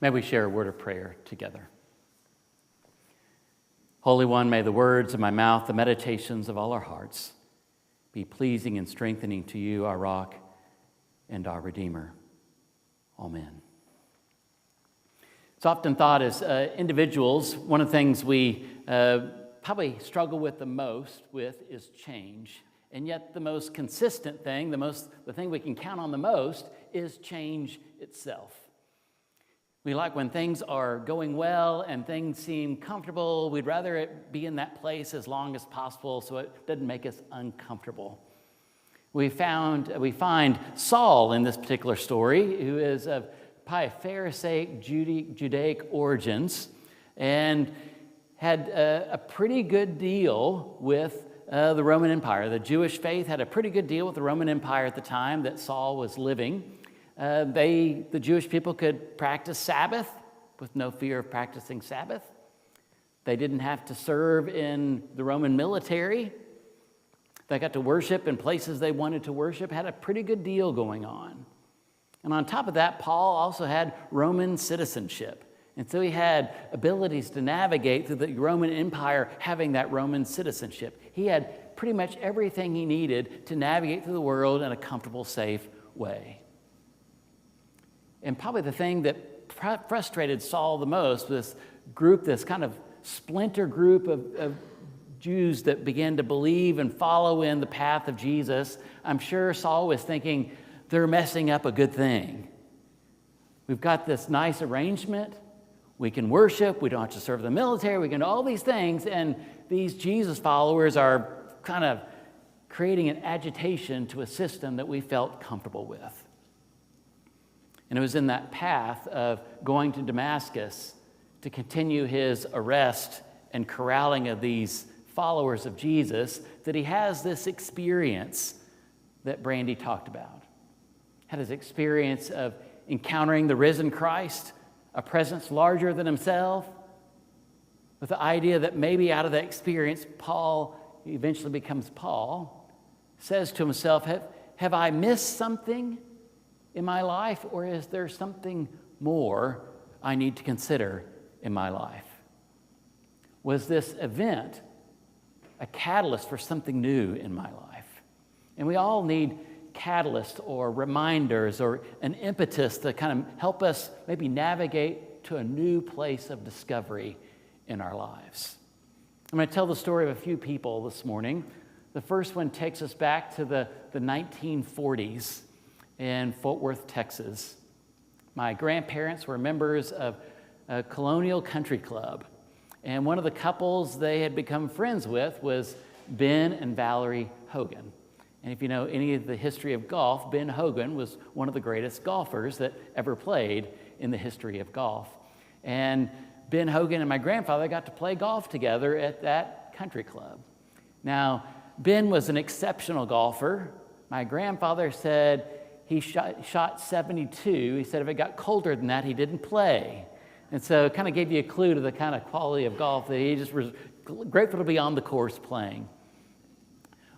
May we share a word of prayer together. Holy One, may the words of my mouth, the meditations of all our hearts, be pleasing and strengthening to you, our rock and our Redeemer. Amen. It's often thought as individuals, one of the things we probably struggle with the most with is change. And yet the most consistent thing, the thing we can count on the most is change itself. We like when things are going well and things seem comfortable. We'd rather it be in that place as long as possible so it doesn't make us uncomfortable. We find Saul in this particular story, who is of probably Pharisaic Judaic origins and had a pretty good deal with the Roman Empire. The Jewish faith had a pretty good deal with the Roman Empire at the time that Saul was living. The Jewish people could practice Sabbath with no fear of practicing Sabbath. They didn't have to serve in the Roman military. They got to worship in places they wanted to worship, had a pretty good deal going on. And on top of that, Paul also had Roman citizenship. And so he had abilities to navigate through the Roman Empire having that Roman citizenship. He had pretty much everything he needed to navigate through the world in a comfortable, safe way. And probably the thing that frustrated Saul the most was this kind of splinter group of Jews that began to believe and follow in the path of Jesus. I'm sure Saul was thinking, they're messing up a good thing. We've got this nice arrangement. We can worship. We don't have to serve the military. We can do all these things. And these Jesus followers are kind of creating an agitation to a system that we felt comfortable with. And it was in that path of going to Damascus to continue his arrest and corralling of these followers of Jesus that he has this experience that Brandy talked about. Had his experience of encountering the risen Christ, a presence larger than himself, with the idea that maybe out of that experience, Paul, he eventually becomes Paul, says to himself, have I missed something in my life, or is there something more I need to consider in my life? Was this event a catalyst for something new in my life? And we all need catalysts or reminders or an impetus to kind of help us maybe navigate to a new place of discovery in our lives. I'm going to tell the story of a few people this morning. The first one takes us back to the 1940s in Fort Worth, Texas. My grandparents were members of a Colonial Country Club. And one of the couples they had become friends with was Ben and Valerie Hogan. And if you know any of the history of golf, Ben Hogan was one of the greatest golfers that ever played in the history of golf. And Ben Hogan and my grandfather got to play golf together at that country club. Now, Ben was an exceptional golfer. My grandfather said he shot 72. He said if it got colder than that, he didn't play. And so it kind of gave you a clue to the kind of quality of golf that he just was grateful to be on the course playing.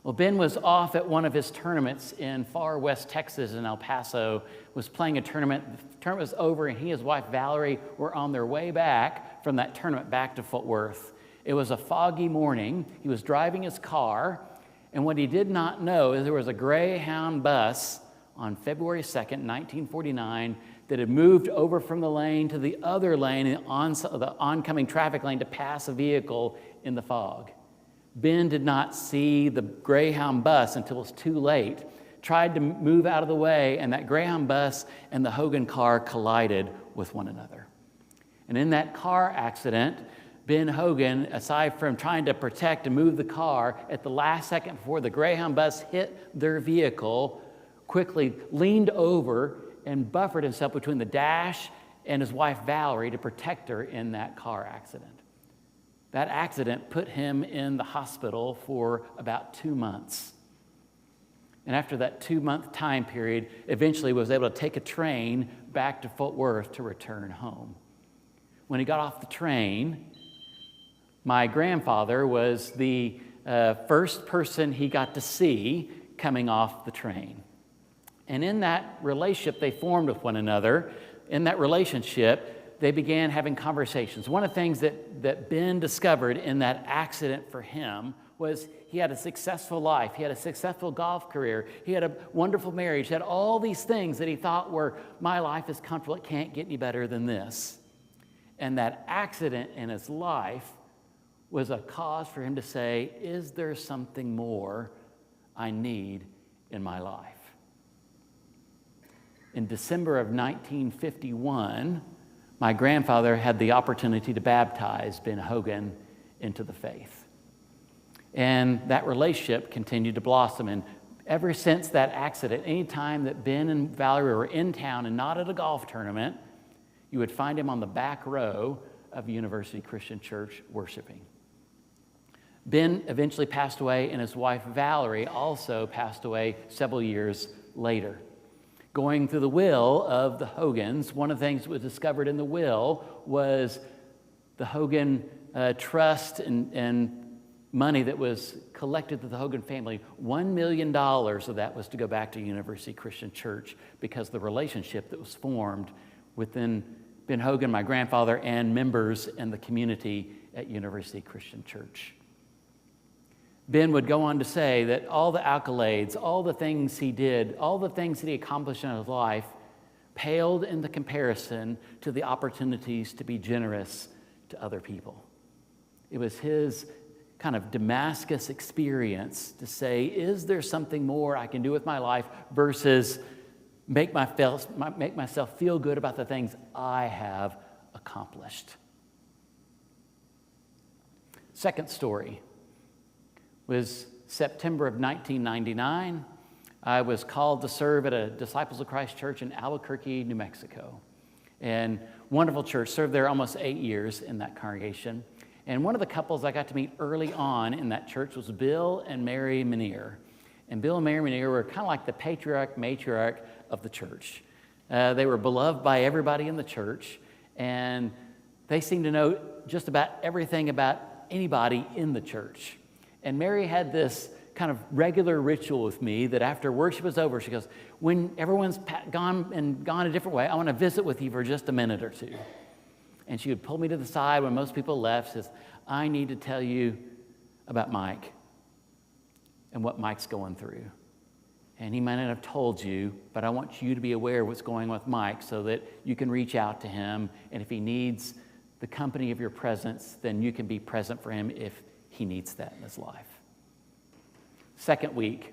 Well, Ben was off at one of his tournaments in far west Texas in El Paso, was playing a tournament. The tournament was over, and he and his wife Valerie were on their way back from that tournament back to Fort Worth. It was a foggy morning. He was driving his car, and what he did not know is there was a Greyhound bus on February 2nd, 1949, that had moved over from the lane to the other lane, the oncoming traffic lane, to pass a vehicle in the fog. Ben did not see the Greyhound bus until it was too late, tried to move out of the way, and that Greyhound bus and the Hogan car collided with one another. And in that car accident, Ben Hogan, aside from trying to protect and move the car, at the last second before the Greyhound bus hit their vehicle, quickly leaned over and buffered himself between the dash and his wife Valerie to protect her in that car accident. That accident put him in the hospital for about 2 months. And after that 2-month time period, eventually was able to take a train back to Fort Worth to return home. When he got off the train, my grandfather was the first person he got to see coming off the train. And in that relationship they formed with one another, in that relationship, they began having conversations. One of the things that Ben discovered in that accident for him was he had a successful life. He had a successful golf career. He had a wonderful marriage. He had all these things that he thought were, my life is comfortable. It can't get any better than this. And that accident in his life was a cause for him to say, is there something more I need in my life? In December of 1951, my grandfather had the opportunity to baptize Ben Hogan into the faith. And that relationship continued to blossom. And ever since that accident, any time that Ben and Valerie were in town and not at a golf tournament, you would find him on the back row of University Christian Church worshiping. Ben eventually passed away, and his wife Valerie also passed away several years later. Going through the will of the Hogans, one of the things that was discovered in the will was the Hogan trust and money that was collected to the Hogan family. $1 million of that was to go back to University Christian Church because the relationship that was formed within Ben Hogan, my grandfather, and members in the community at University Christian Church. Ben would go on to say that all the accolades, all the things he did, all the things that he accomplished in his life paled in the comparison to the opportunities to be generous to other people. It was his kind of Damascus experience to say, is there something more I can do with my life versus make myself feel good about the things I have accomplished. Second story was September of 1999. I was called to serve at a Disciples of Christ church in Albuquerque, New Mexico. And wonderful church, served there almost 8 years in that congregation. And one of the couples I got to meet early on in that church was Bill and Mary Menier. And Bill and Mary Menier were kind of like the patriarch, matriarch of the church. They were beloved by everybody in the church, and they seemed to know just about everything about anybody in the church. And Mary had this kind of regular ritual with me that after worship was over, she goes, when everyone's gone a different way, I want to visit with you for just a minute or two. And she would pull me to the side when most people left, says, I need to tell you about Mike and what Mike's going through. And he might not have told you, but I want you to be aware of what's going on with Mike so that you can reach out to him. And if he needs the company of your presence, then you can be present for him if he needs that in his life. Second week,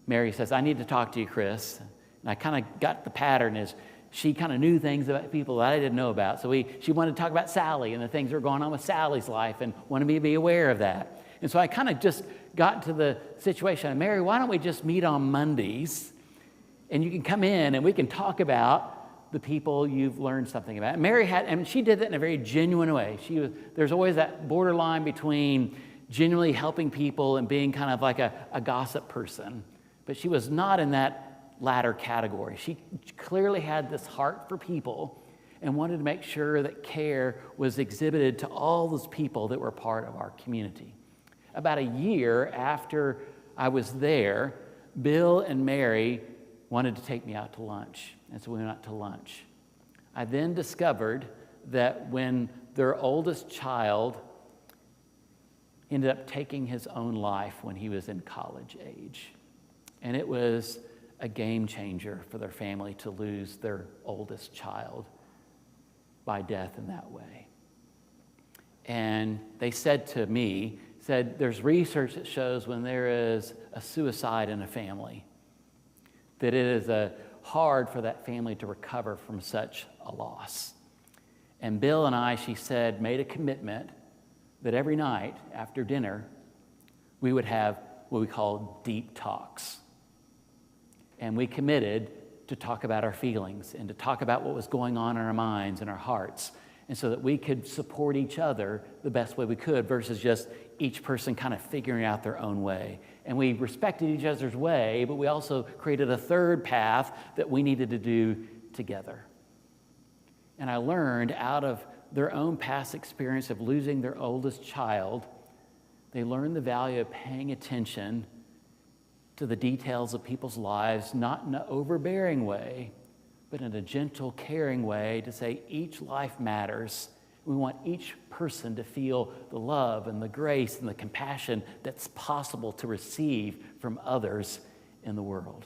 Mary says, I need to talk to you, Chris. And I kind of got the pattern is she kind of knew things about people that I didn't know about. So she wanted to talk about Sally and the things that were going on with Sally's life and wanted me to be aware of that. And so I kind of just got to the situation. Mary, why don't we just meet on Mondays and you can come in and we can talk about the people you've learned something about. And Mary she did that in a very genuine way. There's always that borderline between genuinely helping people and being kind of like a gossip person. But she was not in that latter category. She clearly had this heart for people and wanted to make sure that care was exhibited to all those people that were part of our community. About a year after I was there, Bill and Mary wanted to take me out to lunch, and so we went out to lunch. I then discovered that when their oldest child ended up taking his own life when he was in college age, and it was a game changer for their family to lose their oldest child by death in that way. And they said to me, there's research that shows when there is a suicide in a family, that it is hard for that family to recover from such a loss. And Bill and I, she said, made a commitment that every night after dinner, we would have what we call deep talks. And we committed to talk about our feelings and to talk about what was going on in our minds and our hearts, and so that we could support each other the best way we could versus just each person kind of figuring out their own way. And we respected each other's way, but we also created a third path that we needed to do together. And I learned out of their own past experience of losing their oldest child, they learned the value of paying attention to the details of people's lives, not in an overbearing way, but in a gentle, caring way to say each life matters. We want each person to feel the love and the grace and the compassion that's possible to receive from others in the world.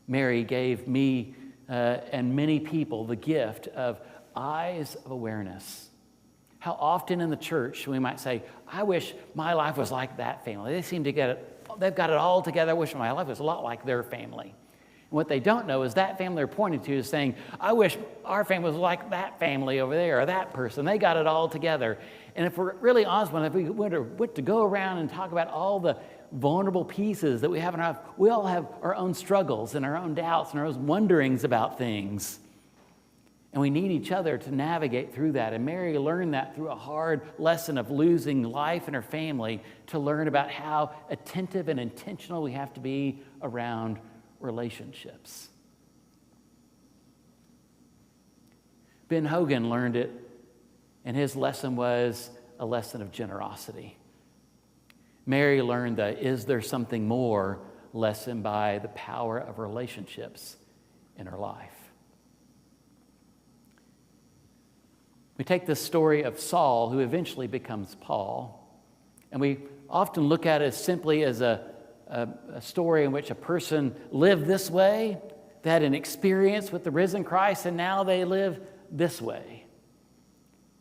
Mary gave me and many people the gift of eyes of awareness. How often in the church we might say, I wish my life was like that family. They seem to get it, they've got it all together. I wish my life was a lot like their family. And what they don't know is that family they're pointing to is saying, I wish our family was like that family over there or that person. They got it all together. And if we're really honest, if we were to go around and talk about all the vulnerable pieces that we have in our life, we all have our own struggles and our own doubts and our own wonderings about things. And we need each other to navigate through that. And Mary learned that through a hard lesson of losing life and her family, to learn about how attentive and intentional we have to be around relationships. Ben Hogan learned it, and his lesson was a lesson of generosity. Mary learned the "is there something more" lesson by the power of relationships in her life. We take this story of Saul, who eventually becomes Paul, and we often look at it simply as a story in which a person lived this way, they had an experience with the risen Christ, and now they live this way.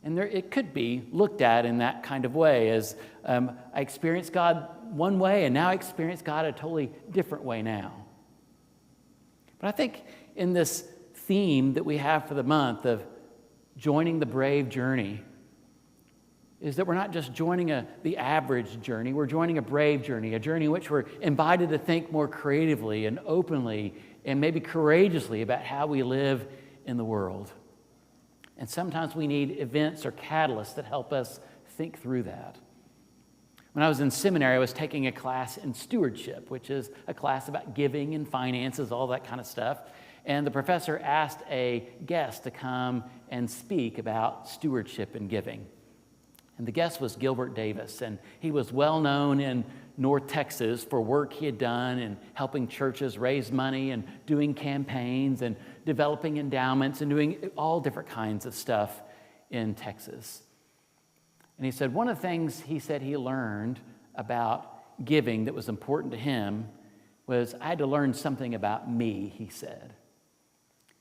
And it could be looked at in that kind of way, as I experienced God one way, and now I experience God a totally different way now. But I think in this theme that we have for the month of joining the brave journey, is that we're not just joining the average journey, we're joining a brave journey, a journey in which we're invited to think more creatively and openly and maybe courageously about how we live in the world. And sometimes we need events or catalysts that help us think through that. When I was in seminary, I was taking a class in stewardship, which is a class about giving and finances, all that kind of stuff. And the professor asked a guest to come and speak about stewardship and giving. And the guest was Gilbert Davis, and he was well known in North Texas for work he had done in helping churches raise money and doing campaigns and developing endowments and doing all different kinds of stuff in Texas. And he said one of the things he said he learned about giving that was important to him was, I had to learn something about me, he said.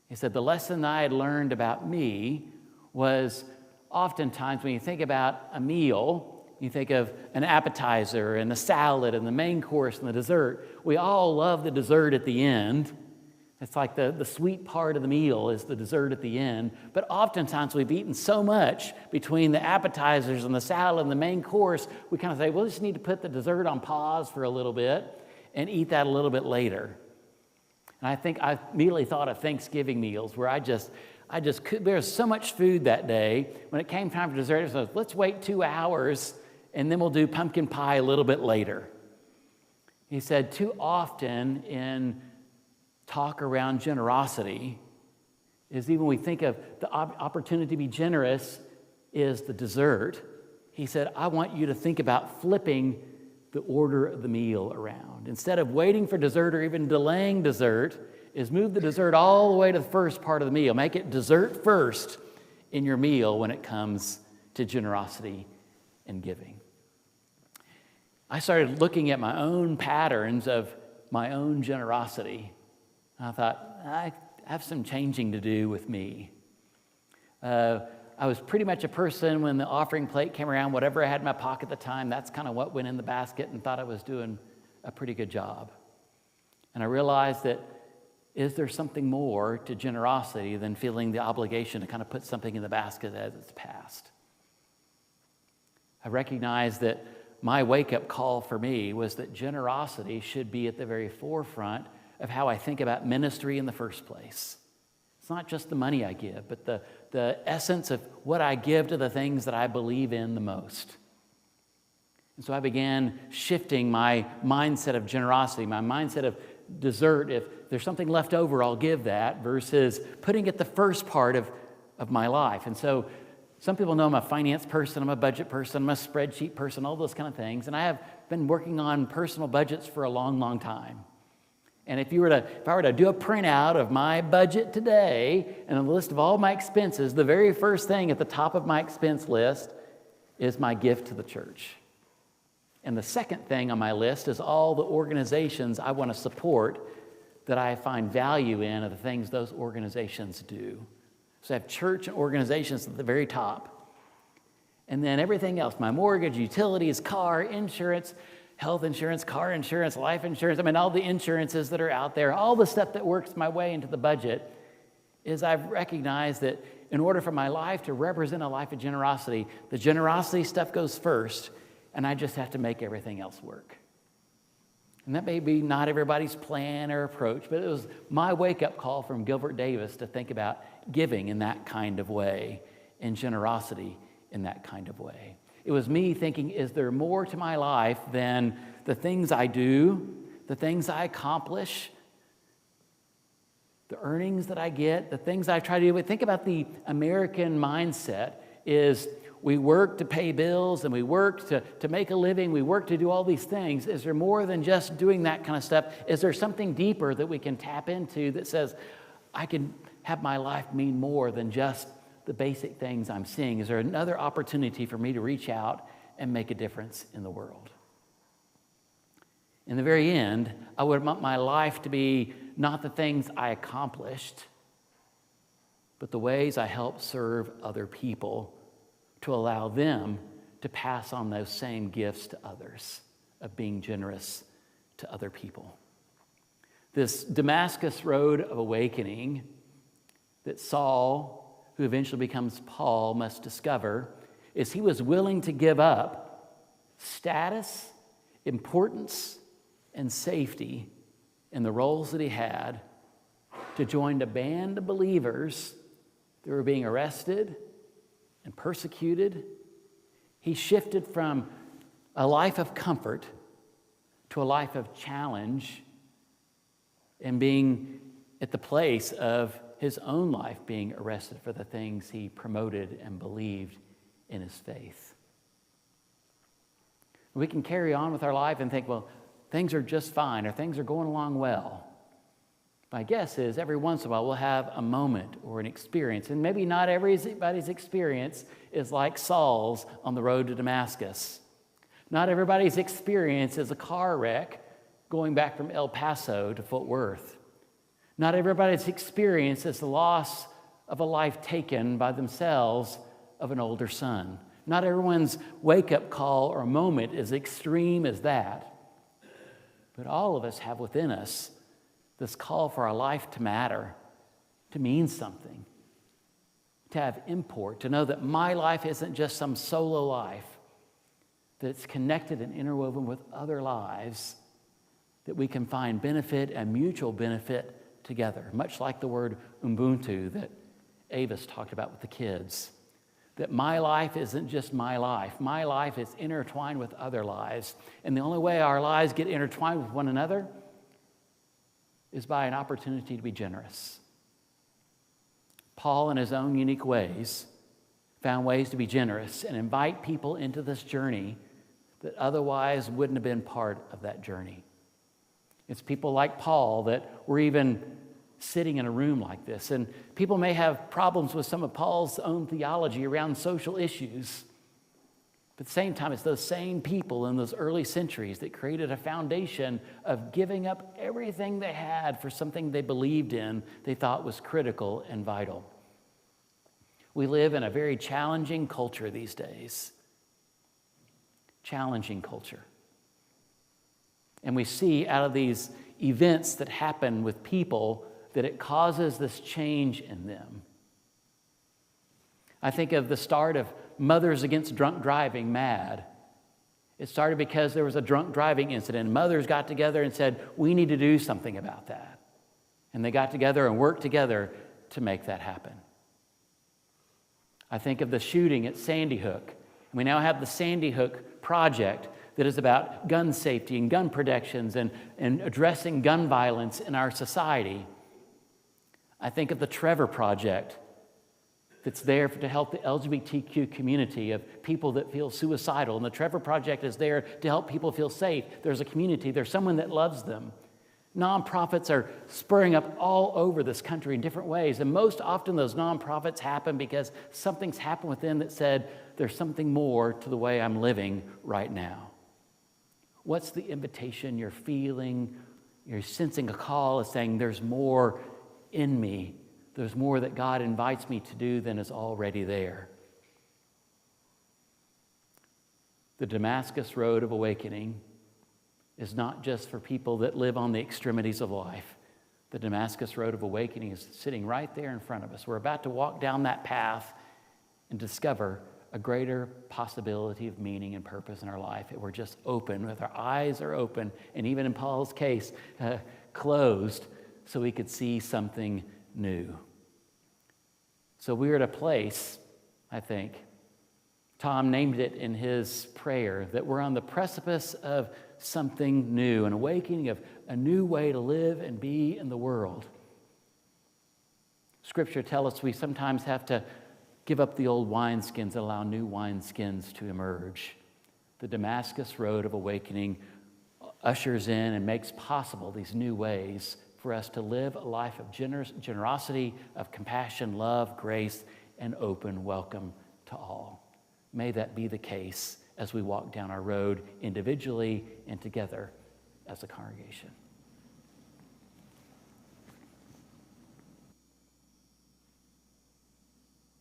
He said, the lesson I had learned about me was oftentimes when you think about a meal, you think of an appetizer and a salad and the main course and the dessert. We all love the dessert at the end. It's like the sweet part of the meal is the dessert at the end. But oftentimes we've eaten so much between the appetizers and the salad and the main course, we kind of say, well, we just need to put the dessert on pause for a little bit and eat that a little bit later. And I think I immediately thought of Thanksgiving meals where I just could, there was so much food that day. When it came time for dessert, I said, let's wait 2 hours and then we'll do pumpkin pie a little bit later. He said, too often in talk around generosity is even we think of the opportunity to be generous is the dessert. He said, I want you to think about flipping the order of the meal around. Instead of waiting for dessert or even delaying dessert, is move the dessert all the way to the first part of the meal. Make it dessert first in your meal when it comes to generosity and giving. I started looking at my own patterns of my own generosity. I thought, I have some changing to do with me. I was pretty much a person when the offering plate came around, whatever I had in my pocket at the time, that's kind of what went in the basket, and thought I was doing a pretty good job. And I realized that, is there something more to generosity than feeling the obligation to kind of put something in the basket as it's passed? I recognized that my wake-up call for me was that generosity should be at the very forefront of how I think about ministry in the first place. It's not just the money I give, but the essence of what I give to the things that I believe in the most. And so I began shifting my mindset of generosity, my mindset of dessert. If there's something left over, I'll give that, versus putting it the first part of my life. And so some people know I'm a finance person, I'm a budget person, I'm a spreadsheet person, all those kind of things. And I have been working on personal budgets for a long, long time. And if I were to do a printout of my budget today and a list of all my expenses, the very first thing at the top of my expense list is my gift to the church. And the second thing on my list is all the organizations I want to support that I find value in, of the things those organizations do. So I have church and organizations at the very top. And then everything else, my mortgage, utilities, car, insurance, health insurance, car insurance, life insurance, all the insurances that are out there, all the stuff that works my way into the budget, is I've recognized that in order for my life to represent a life of generosity, the generosity stuff goes first, and I just have to make everything else work. And that may be not everybody's plan or approach, but it was my wake-up call from Gilbert Davis to think about giving in that kind of way and generosity in that kind of way. It was me thinking, is there more to my life than the things I do, the things I accomplish, the earnings that I get, the things I try to do? But think about the American mindset is we work to pay bills and we work to make a living, we work to do all these things. Is there more than just doing that kind of stuff? Is there something deeper that we can tap into that says, I can have my life mean more than just the basic things I'm seeing? Is there another opportunity for me to reach out and make a difference in the world? In the very end, I would want my life to be not the things I accomplished, but the ways I help serve other people to allow them to pass on those same gifts to others, of being generous to other people. This Damascus Road of Awakening that Saul, who eventually becomes Paul, must discover is he was willing to give up status, importance, and safety in the roles that he had to join a band of believers that were being arrested and persecuted. He shifted from a life of comfort to a life of challenge and being at the place of his own life being arrested for the things he promoted and believed in his faith. We can carry on with our life and think, well, things are just fine or things are going along well. My guess is every once in a while we'll have a moment or an experience, and maybe not everybody's experience is like Saul's on the road to Damascus. Not everybody's experience is a car wreck going back from El Paso to Fort Worth. Not everybody's experience is the loss of a life taken by themselves of an older son. Not everyone's wake-up call or moment is extreme as that. But all of us have within us this call for our life to matter, to mean something, to have import, to know that my life isn't just some solo life, that it's connected and interwoven with other lives, that we can find benefit and mutual benefit together, much like the word Ubuntu that Avis talked about with the kids. That my life isn't just my life. My life is intertwined with other lives. And the only way our lives get intertwined with one another is by an opportunity to be generous. Paul, in his own unique ways, found ways to be generous and invite people into this journey that otherwise wouldn't have been part of that journey. It's people like Paul that were even sitting in a room like this. And people may have problems with some of Paul's own theology around social issues. But at the same time, it's those same people in those early centuries that created a foundation of giving up everything they had for something they believed in, they thought was critical and vital. We live in a very challenging culture these days. Challenging culture. And we see out of these events that happen with people that it causes this change in them. I think of the start of Mothers Against Drunk Driving, MAD. It started because there was a drunk driving incident. Mothers got together and said, we need to do something about that. And they got together and worked together to make that happen. I think of the shooting at Sandy Hook. We now have the Sandy Hook Project that is about gun safety and gun protections and addressing gun violence in our society. I think of the Trevor Project that's there to help the LGBTQ community of people that feel suicidal. And the Trevor Project is there to help people feel safe. There's a community, there's someone that loves them. Nonprofits are spurring up all over this country in different ways. And most often those nonprofits happen because something's happened with them that said, there's something more to the way I'm living right now. What's the invitation you're feeling? You're sensing a call is saying, there's more in me. There's more that God invites me to do than is already there. The Damascus Road of Awakening is not just for people that live on the extremities of life. The Damascus Road of Awakening is sitting right there in front of us. We're about to walk down that path and discover a greater possibility of meaning and purpose in our life if we're just open, with our eyes are open, and even in Paul's case, closed, so we could see something new. So we're at a place, I think, Tom named it in his prayer, that we're on the precipice of something new, an awakening of a new way to live and be in the world. Scripture tells us we sometimes have to give up the old wineskins and allow new wineskins to emerge. The Damascus Road of Awakening ushers in and makes possible these new ways for us to live a life of generosity, of compassion, love, grace, and open welcome to all. May that be the case as we walk down our road individually and together as a congregation.